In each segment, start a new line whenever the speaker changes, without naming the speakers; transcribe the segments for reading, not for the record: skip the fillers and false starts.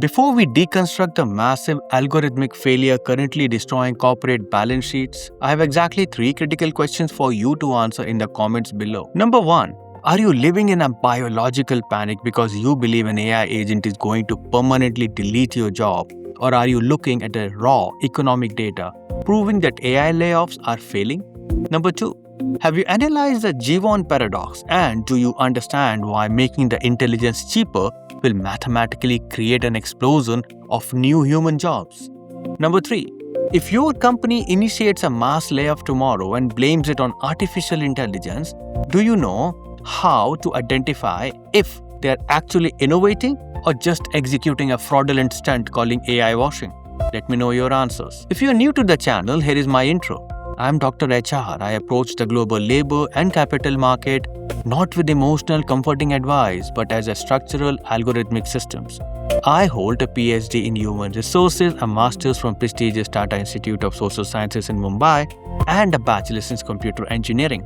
Before we deconstruct the massive algorithmic failure currently destroying corporate balance sheets, I have exactly 3 critical questions for you to answer in the comments below. Number 1. Are you living in a biological panic because you believe an AI agent is going to permanently delete your job? Or are you looking at the raw economic data proving that AI layoffs are failing? Number 2. Have you analyzed the Jevons Paradox, and do you understand why making the intelligence cheaper will mathematically create an explosion of new human jobs? Number 3. If your company initiates a mass layoff tomorrow and blames it on artificial intelligence, do you know how to identify if they are actually innovating or just executing a fraudulent stunt calling AI washing? Let me know your answers. If you are new to the channel, here is my intro. I am Dr. HR. I approach the global labor and capital market not with emotional comforting advice, but as a structural algorithmic systems. I hold a PhD in human resources, a master's from prestigious Tata Institute of Social Sciences in Mumbai, and a bachelor's in computer engineering.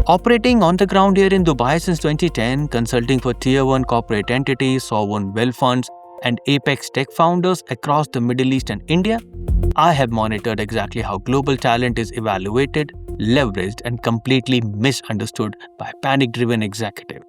Operating on the ground here in Dubai since 2010, consulting for Tier 1 corporate entities, sovereign wealth funds, and apex tech founders across the Middle East and India, I have monitored exactly how global talent is evaluated, leveraged, and completely misunderstood by panic-driven executives.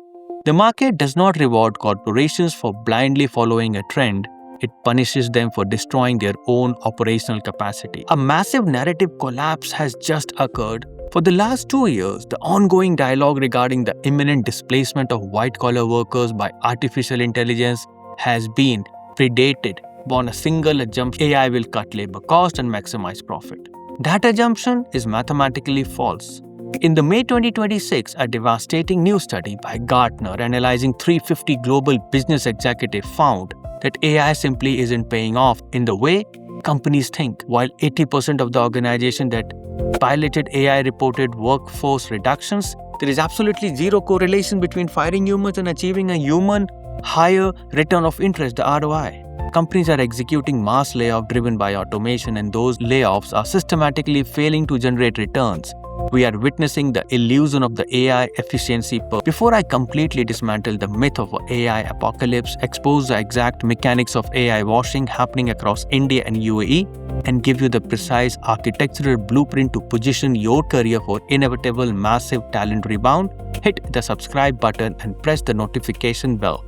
The market does not reward corporations for blindly following a trend. It punishes them for destroying their own operational capacity. A massive narrative collapse has just occurred. For the last 2 years, the ongoing dialogue regarding the imminent displacement of white-collar workers by artificial intelligence has been predated on a single assumption: AI will cut labor cost and maximize profit. That assumption is mathematically false. In the May 2026, a devastating new study by Gartner analyzing 350 global business executives found that AI simply isn't paying off in the way companies think. While 80% of the organizations that piloted AI reported workforce reductions, there is absolutely zero correlation between firing humans and achieving a human higher return of interest, the ROI. Companies are executing mass layoffs driven by automation, and those layoffs are systematically failing to generate returns. We are witnessing the illusion of the AI efficiency curve. Before I completely dismantle the myth of AI apocalypse, expose the exact mechanics of AI washing happening across India and UAE, and give you the precise architectural blueprint to position your career for inevitable massive talent rebound, hit the subscribe button and press the notification bell.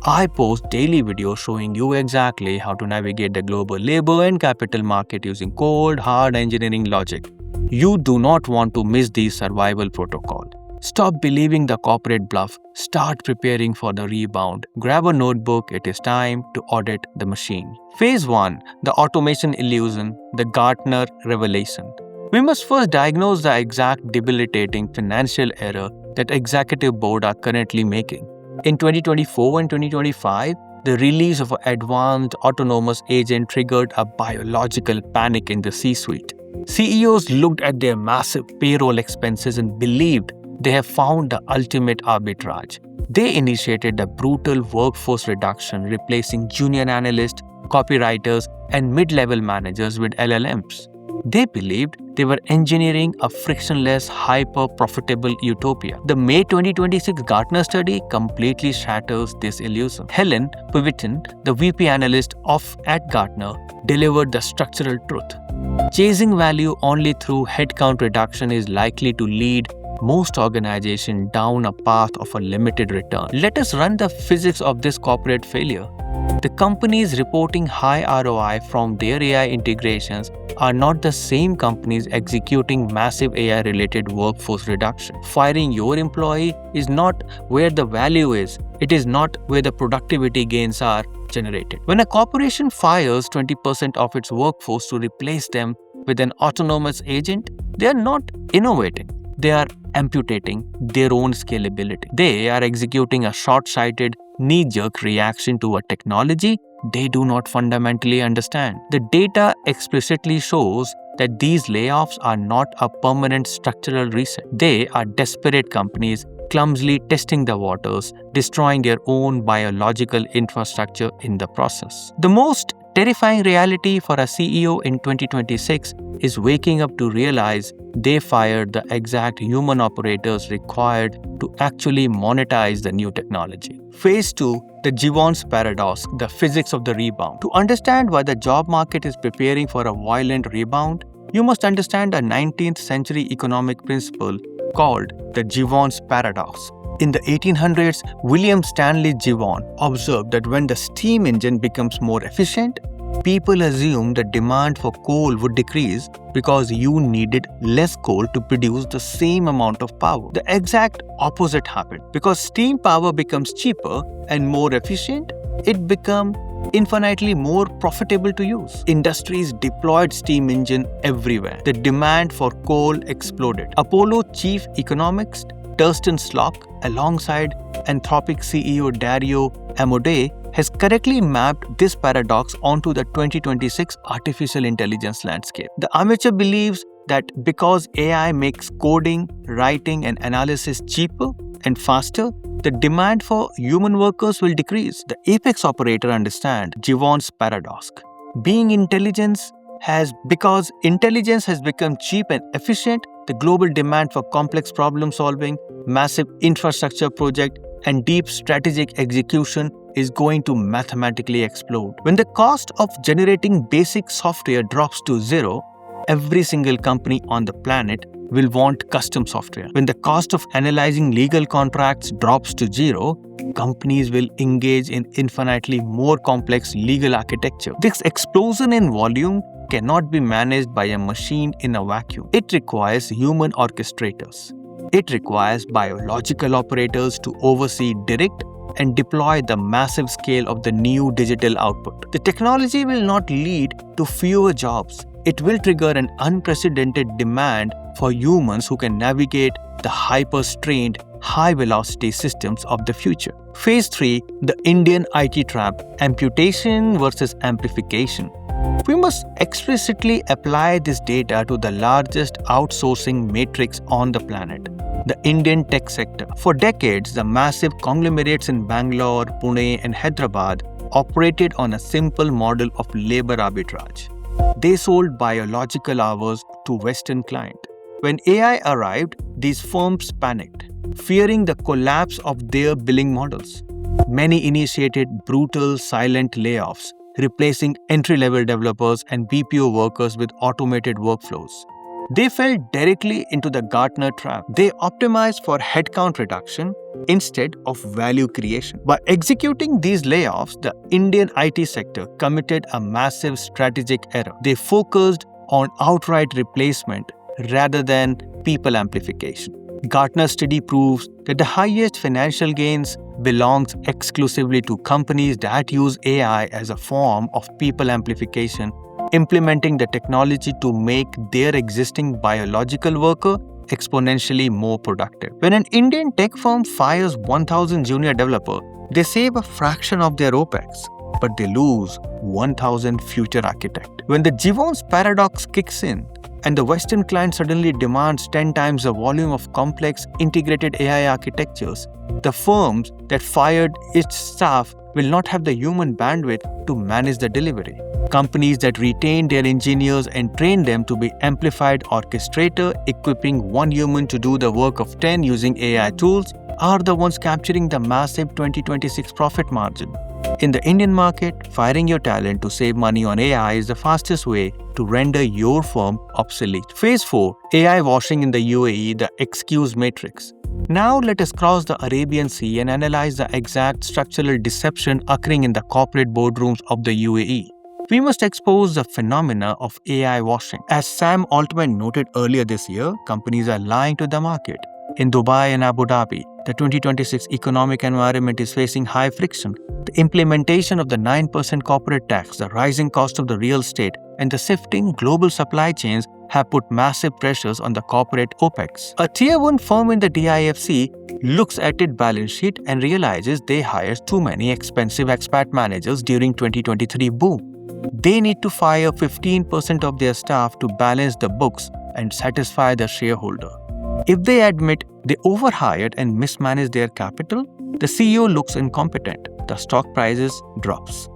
I post daily videos showing you exactly how to navigate the global labor and capital market using cold, hard engineering logic. You do not want to miss these survival protocols. Stop believing the corporate bluff. Start preparing for the rebound. Grab a notebook. It is time to audit the machine. Phase 1. The automation illusion, the Gartner revelation. We must first diagnose the exact debilitating financial error that executive board are currently making. In 2024 and 2025, the release of an advanced autonomous agent triggered a biological panic in the C-suite. CEOs looked at their massive payroll expenses and believed they have found the ultimate arbitrage. They initiated the brutal workforce reduction, replacing junior analysts, copywriters, and mid-level managers with LLMs. They believed they were engineering a frictionless, hyper-profitable utopia. The May 2026 Gartner study completely shatters this illusion. Helen Puvitin, the VP analyst at Gartner, delivered the structural truth. Chasing value only through headcount reduction is likely to lead most organizations down a path of a limited return. Let us run the physics of this corporate failure. The companies reporting high ROI from their AI integrations are not the same companies executing massive AI-related workforce reduction. Firing your employee is not where the value is. It is not where the productivity gains are generated. When a corporation fires 20% of its workforce to replace them with an autonomous agent, they are not innovating. They are amputating their own scalability. They are executing a short-sighted, knee-jerk reaction to a technology they do not fundamentally understand. The data explicitly shows that these layoffs are not a permanent structural reset. They are desperate companies clumsily testing the waters, destroying their own biological infrastructure in the process. The most terrifying reality for a CEO in 2026 is waking up to realize they fired the exact human operators required to actually monetize the new technology. Phase 2, the Jevons Paradox, the physics of the rebound. To understand why the job market is preparing for a violent rebound, you must understand a 19th century economic principle called the Jevons Paradox. In the 1800s, William Stanley Jevons observed that when the steam engine becomes more efficient, people assumed the demand for coal would decrease because you needed less coal to produce the same amount of power. The exact opposite happened. Because steam power becomes cheaper and more efficient, it becomes infinitely more profitable to use. Industries deployed steam engine everywhere. The demand for coal exploded. Apollo chief economist Thurston Slock, alongside Anthropic CEO Dario Amodei, has correctly mapped this paradox onto the 2026 artificial intelligence landscape. The amateur believes that because AI makes coding, writing, and analysis cheaper and faster, the demand for human workers will decrease. The apex operator understands Jevons paradox. Because intelligence has become cheap and efficient, the global demand for complex problem solving, massive infrastructure project, and deep strategic execution is going to mathematically explode. When the cost of generating basic software drops to zero, every single company on the planet will want custom software. When the cost of analyzing legal contracts drops to zero, companies will engage in infinitely more complex legal architecture. This explosion in volume cannot be managed by a machine in a vacuum. It requires human orchestrators. It requires biological operators to oversee, direct, and deploy the massive scale of the new digital output. The technology will not lead to fewer jobs. It will trigger an unprecedented demand for humans who can navigate the hyper-strained, high-velocity systems of the future. Phase 3, the Indian IT trap, amputation versus amplification. We must explicitly apply this data to the largest outsourcing matrix on the planet, the Indian tech sector. For decades, the massive conglomerates in Bangalore, Pune, and Hyderabad operated on a simple model of labor arbitrage. They sold biological hours to Western clients. When AI arrived, these firms panicked, fearing the collapse of their billing models. Many initiated brutal, silent layoffs, replacing entry-level developers and BPO workers with automated workflows. They fell directly into the Gartner trap. They optimized for headcount reduction instead of value creation. By executing these layoffs, the Indian IT sector committed a massive strategic error. They focused on outright replacement rather than people amplification. Gartner's study proves that the highest financial gains belongs exclusively to companies that use AI as a form of people amplification, implementing the technology to make their existing biological worker exponentially more productive. When an Indian tech firm fires 1,000 junior developers, they save a fraction of their OPEX, but they lose 1,000 future architects. When the Jevons Paradox kicks in, and the Western client suddenly demands 10 times the volume of complex integrated AI architectures, the firms that fired its staff will not have the human bandwidth to manage the delivery. Companies that retain their engineers and train them to be amplified orchestrator, equipping one human to do the work of 10 using AI tools, are the ones capturing the massive 2026 profit margin. In the Indian market, firing your talent to save money on AI is the fastest way to render your firm obsolete. Phase 4, AI washing in the UAE, the excuse matrix. Now let us cross the Arabian Sea and analyze the exact structural deception occurring in the corporate boardrooms of the UAE. We must expose the phenomena of AI washing. As Sam Altman noted earlier this year, companies are lying to the market. In Dubai and Abu Dhabi, the 2026 economic environment is facing high friction. The implementation of the 9% corporate tax, the rising cost of the real estate, and the shifting global supply chains have put massive pressures on the corporate OPEX. A Tier 1 firm in the DIFC looks at its balance sheet and realizes they hired too many expensive expat managers during 2023 boom. They need to fire 15% of their staff to balance the books and satisfy the shareholder. If they admit they overhired and mismanaged their capital, the CEO looks incompetent. The stock prices drops.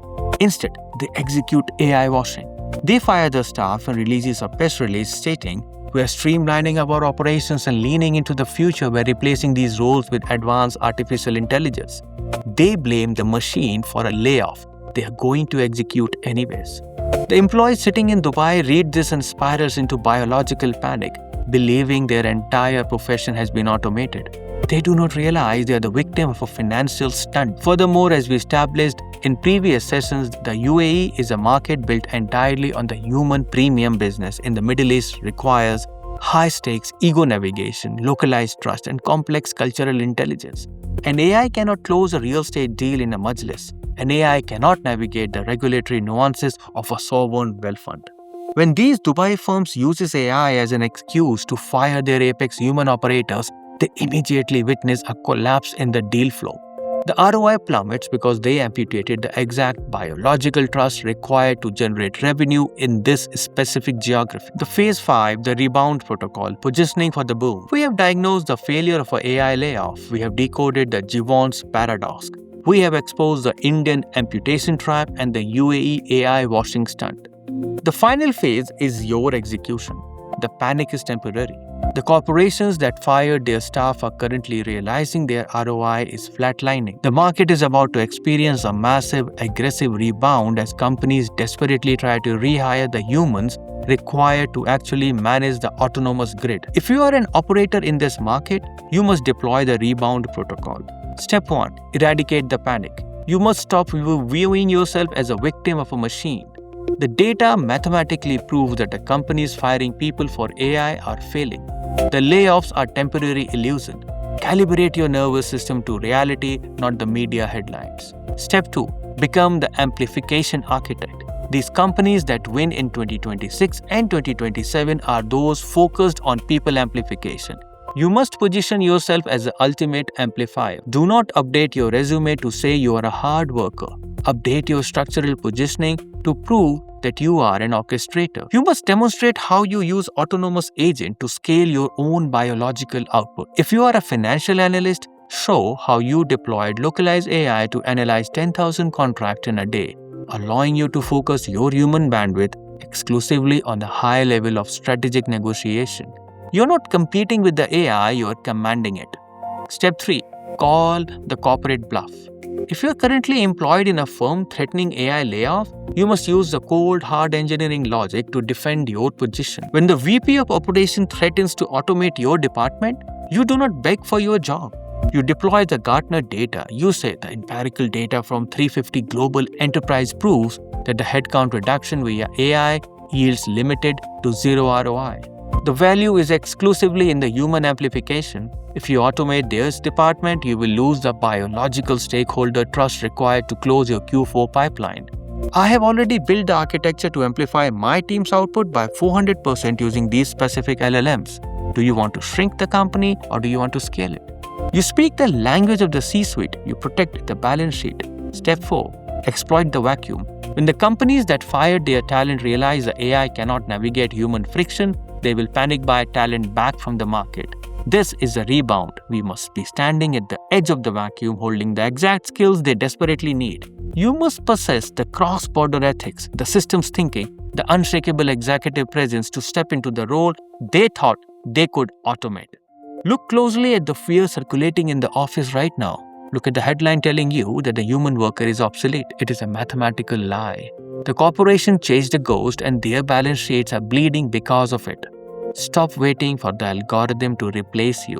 Instead, they execute AI washing. They fire their staff and releases a press release stating, "We are streamlining our operations and leaning into the future by replacing these roles with advanced artificial intelligence." They blame the machine for a layoff they are going to execute anyways. The employees sitting in Dubai read this and spirals into biological panic, believing their entire profession has been automated. They do not realize they are the victim of a financial stunt. Furthermore, as we established in previous sessions, the UAE is a market built entirely on the human premium business in the Middle East requires high-stakes ego navigation, localized trust, and complex cultural intelligence. An AI cannot close a real estate deal in a majlis. An AI cannot navigate the regulatory nuances of a sovereign wealth fund. When these Dubai firms uses AI as an excuse to fire their apex human operators, they immediately witness a collapse in the deal flow. The ROI plummets because they amputated the exact biological trust required to generate revenue in this specific geography. The Phase 5, the Rebound Protocol, positioning for the boom. We have diagnosed the failure of an AI layoff. We have decoded the Jevons Paradox. We have exposed the Indian amputation trap and the UAE AI washing stunt. The final phase is your execution. The panic is temporary. The corporations that fired their staff are currently realizing their ROI is flatlining. The market is about to experience a massive, aggressive rebound as companies desperately try to rehire the humans required to actually manage the autonomous grid. If you are an operator in this market, you must deploy the Rebound Protocol. Step 1. Eradicate the panic. You must stop viewing yourself as a victim of a machine. The data mathematically proves that the companies firing people for AI are failing. The layoffs are temporary illusion. Calibrate your nervous system to reality, not the media headlines. Step 2. Become the amplification architect. These companies that win in 2026 and 2027 are those focused on people amplification. You must position yourself as the ultimate amplifier. Do not update your resume to say you are a hard worker. Update your structural positioning to prove that you are an orchestrator. You must demonstrate how you use autonomous agent to scale your own biological output. If you are a financial analyst, show how you deployed localized AI to analyze 10,000 contracts in a day, allowing you to focus your human bandwidth exclusively on the high level of strategic negotiation. You're not competing with the AI, you're commanding it. Step 3. Call the corporate bluff. If you are currently employed in a firm threatening AI layoff, you must use the cold, hard engineering logic to defend your position. When the VP of Operation threatens to automate your department, you do not beg for your job. You deploy the Gartner data. You say the empirical data from 350 global enterprise proves that the headcount reduction via AI yields limited to zero ROI. The value is exclusively in the human amplification. If you automate this department, you will lose the biological stakeholder trust required to close your Q4 pipeline. I have already built the architecture to amplify my team's output by 400% using these specific LLMs. Do you want to shrink the company or do you want to scale it? You speak the language of the C-suite. You protect the balance sheet. Step 4. Exploit the vacuum. When the companies that fired their talent realize the AI cannot navigate human friction, they will panic buy talent back from the market. This is a rebound. We must be standing at the edge of the vacuum, holding the exact skills they desperately need. You must possess the cross-border ethics, the systems thinking, the unshakable executive presence to step into the role they thought they could automate. Look closely at the fear circulating in the office right now. Look at the headline telling you that the human worker is obsolete. It is a mathematical lie. The corporation chased a ghost and their balance sheets are bleeding because of it. Stop waiting for the algorithm to replace you.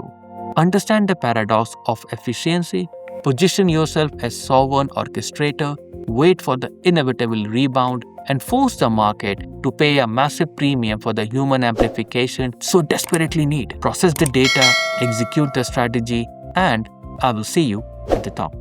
Understand the paradox of efficiency. Position yourself as sovereign orchestrator. Wait for the inevitable rebound and force the market to pay a massive premium for the human amplification so desperately need. Process the data, execute the strategy, and I will see you at the top.